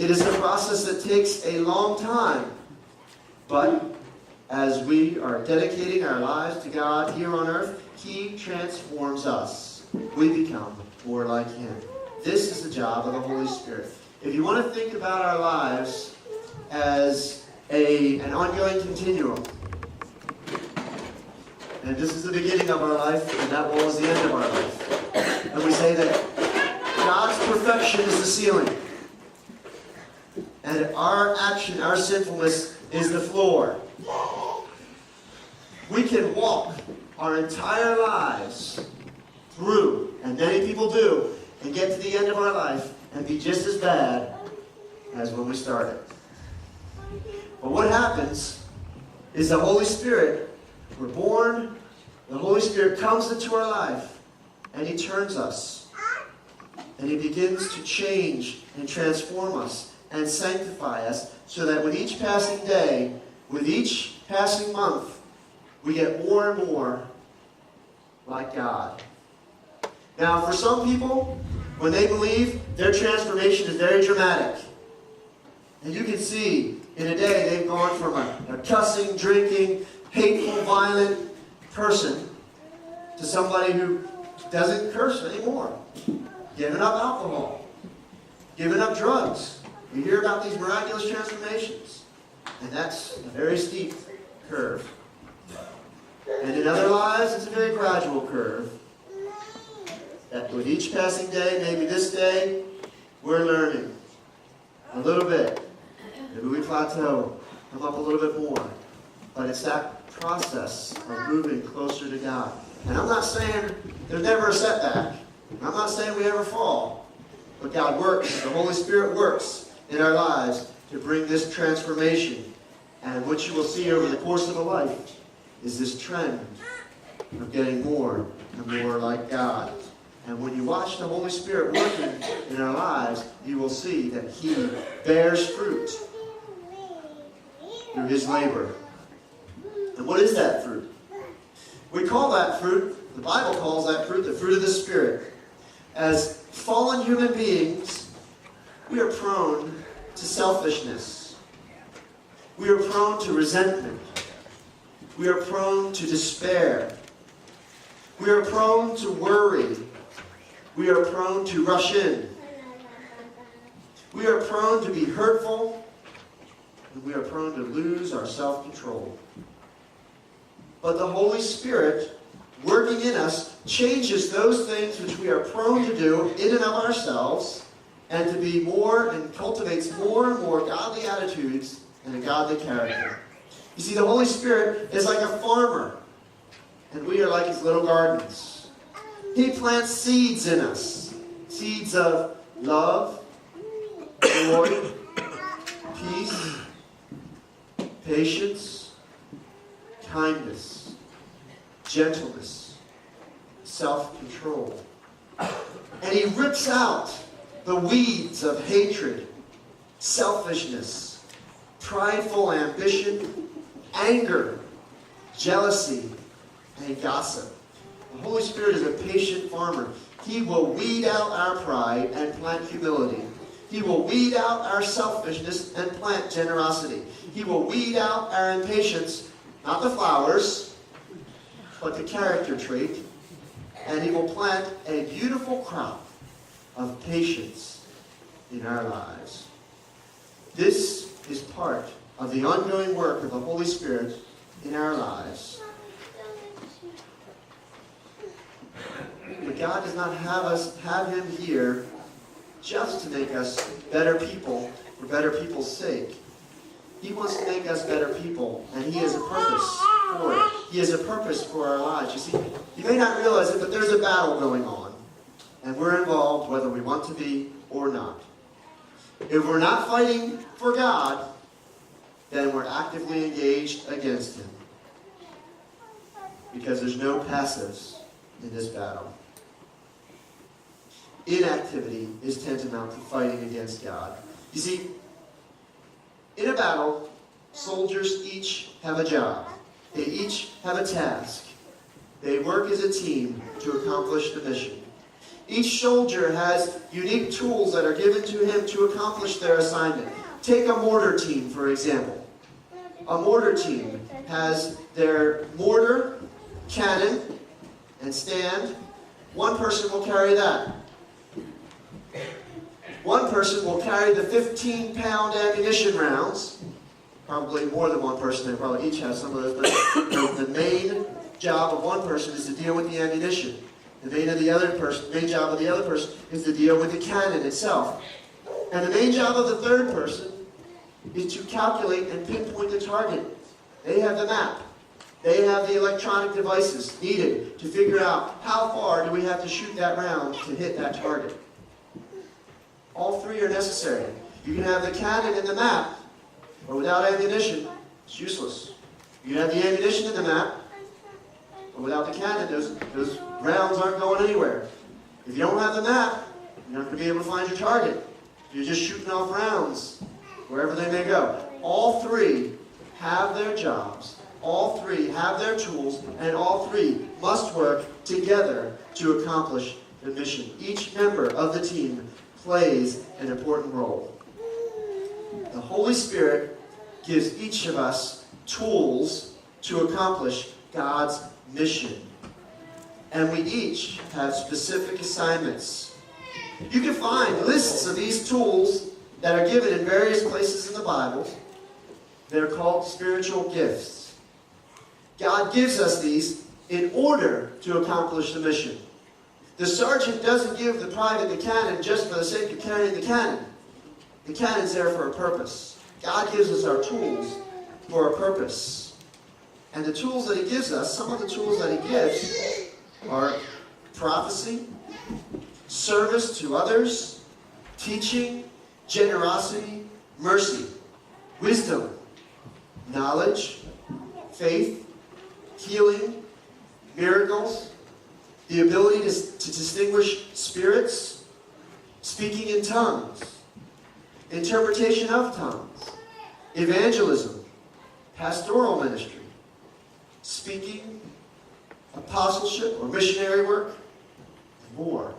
It is a process that takes a long time. But as we are dedicating our lives to God here on earth, He transforms us. We become more like Him. This is the job of the Holy Spirit. If you want to think about our lives as an ongoing continuum, and this is the beginning of our life, and that wall is the end of our life. And we say that God's perfection is the ceiling. And our action, our sinfulness, is the floor. We can walk our entire lives through, and many people do, and get to the end of our life and be just as bad as when we started. But what happens is the Holy Spirit, we're born, the Holy Spirit comes into our life, and He turns us. And He begins to change and transform us and sanctify us so that with each passing day, with each passing month, we get more and more like God. Now, for some people, when they believe, their transformation is very dramatic. And you can see in a day they've gone from a cussing, drinking, hateful, violent person to somebody who doesn't curse anymore. Giving up alcohol. Giving up drugs. We hear about these miraculous transformations. And that's a very steep curve. And in other lives, it's a very gradual curve. That with each passing day, maybe this day, we're learning a little bit. Maybe we plateau, come up a little bit more. But it's that process of moving closer to God. And I'm not saying there's never a setback. I'm not saying we ever fall. But God works, the Holy Spirit works in our lives to bring this transformation. And what you will see over the course of a life is this trend of getting more and more like God. And when you watch the Holy Spirit working in our lives, you will see that He bears fruit through His labor. And what is that fruit? We call that fruit, the Bible calls that fruit, the fruit of the Spirit. As fallen human beings, we are prone to selfishness. We are prone to resentment. We are prone to despair. We are prone to worry. We are prone to rush in. We are prone to be hurtful. And we are prone to lose our self-control. But the Holy Spirit, working in us, changes those things which we are prone to do in and of ourselves, and to be more, and cultivates more and more godly attitudes and a godly character. You see, the Holy Spirit is like a farmer, and we are like His little gardens. He plants seeds in us. Seeds of love, joy, peace, patience, kindness, gentleness, self-control. And He rips out the weeds of hatred, selfishness, prideful ambition, anger, jealousy, and gossip. The Holy Spirit is a patient farmer. He will weed out our pride and plant humility. He will weed out our selfishness and plant generosity. He will weed out our impatience, not the flowers, but the character trait. And He will plant a beautiful crop of patience in our lives. This is part of the ongoing work of the Holy Spirit in our lives. But God does not have Him here just to make us better people for better people's sake. He wants to make us better people, and He has a purpose for it. He has a purpose for our lives. You see, you may not realize it, but there's a battle going on, and we're involved whether we want to be or not. If we're not fighting for God, then we're actively engaged against Him. Because there's no passives in this battle. Inactivity is tantamount to fighting against God. You see, in a battle, soldiers each have a job. They each have a task. They work as a team to accomplish the mission. Each soldier has unique tools that are given to him to accomplish their assignment. Take a mortar team, for example. A mortar team has their mortar, cannon, and stand. One person will carry that. One person will carry the 15-pound ammunition rounds. Probably more than one person. They probably each have some of those. But the main job of one person is to deal with the ammunition. The main job of the other person is to deal with the cannon itself. And the main job of the third person is to calculate and pinpoint the target. They have the map. They have the electronic devices needed to figure out how far do we have to shoot that round to hit that target. All three are necessary. You can have the cannon and the map, but without ammunition, it's useless. You can have the ammunition and the map, but without the cannon, those rounds aren't going anywhere. If you don't have the map, you're not going to be able to find your target. You're just shooting off rounds wherever they may go. All three have their jobs. All three have their tools, and all three must work together to accomplish the mission. Each member of the team plays an important role. The Holy Spirit gives each of us tools to accomplish God's mission. And we each have specific assignments. You can find lists of these tools that are given in various places in the Bible. They're called spiritual gifts. God gives us these in order to accomplish the mission. The sergeant doesn't give the private the cannon just for the sake of carrying the cannon. The cannon's there for a purpose. God gives us our tools for a purpose. And the tools that He gives us, some of the tools that He gives are prophecy, service to others, teaching, generosity, mercy, wisdom, knowledge, faith, healing, miracles, the ability to distinguish spirits, speaking in tongues, interpretation of tongues, evangelism, pastoral ministry, speaking, apostleship or missionary work, and more.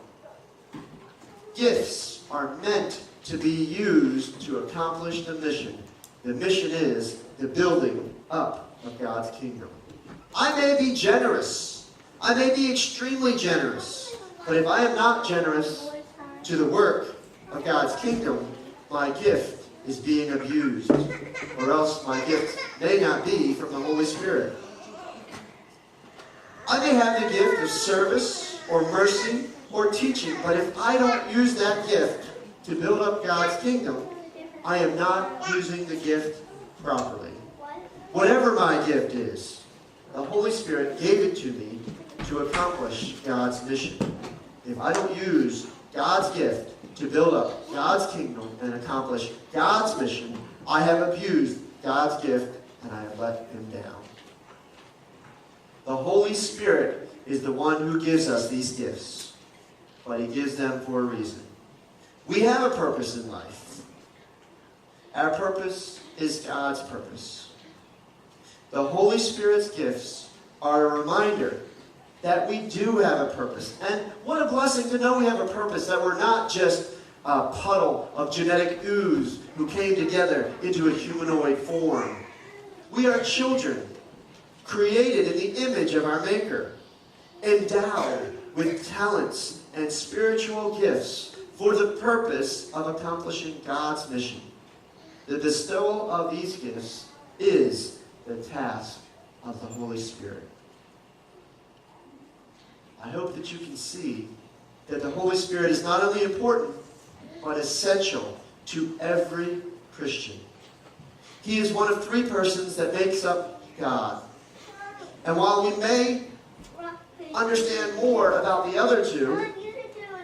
Gifts are meant to be used to accomplish the mission. The mission is the building up of God's kingdom. I may be generous. I may be extremely generous. But if I am not generous to the work of God's kingdom, my gift is being abused. Or else my gift may not be from the Holy Spirit. I may have the gift of service or mercy or teaching, but if I don't use that gift to build up God's kingdom, I am not using the gift properly. Whatever my gift is, the Holy Spirit gave it to me to accomplish God's mission. If I don't use God's gift to build up God's kingdom and accomplish God's mission, I have abused God's gift and I have let Him down. The Holy Spirit is the one who gives us these gifts, but He gives them for a reason. We have a purpose in life. Our purpose is God's purpose. The Holy Spirit's gifts are a reminder that we do have a purpose. And what a blessing to know we have a purpose, that we're not just a puddle of genetic ooze who came together into a humanoid form. We are children, created in the image of our Maker, endowed with talents and spiritual gifts for the purpose of accomplishing God's mission. The bestowal of these gifts is the task of the Holy Spirit. I hope that you can see that the Holy Spirit is not only important, but essential to every Christian. He is one of three persons that makes up God. And while we may understand more about the other two,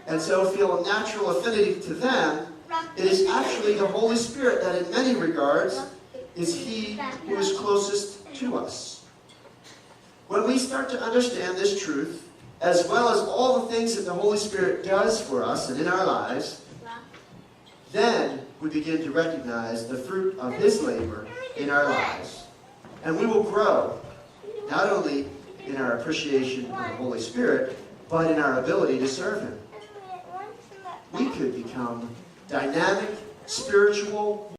and so feel a natural affinity to them, it is actually the Holy Spirit that in many regards is He who is closest to us. When we start to understand this truth, as well as all the things that the Holy Spirit does for us and in our lives, then we begin to recognize the fruit of His labor in our lives. And we will grow, not only in our appreciation of the Holy Spirit, but in our ability to serve Him. we could become dynamic, spiritual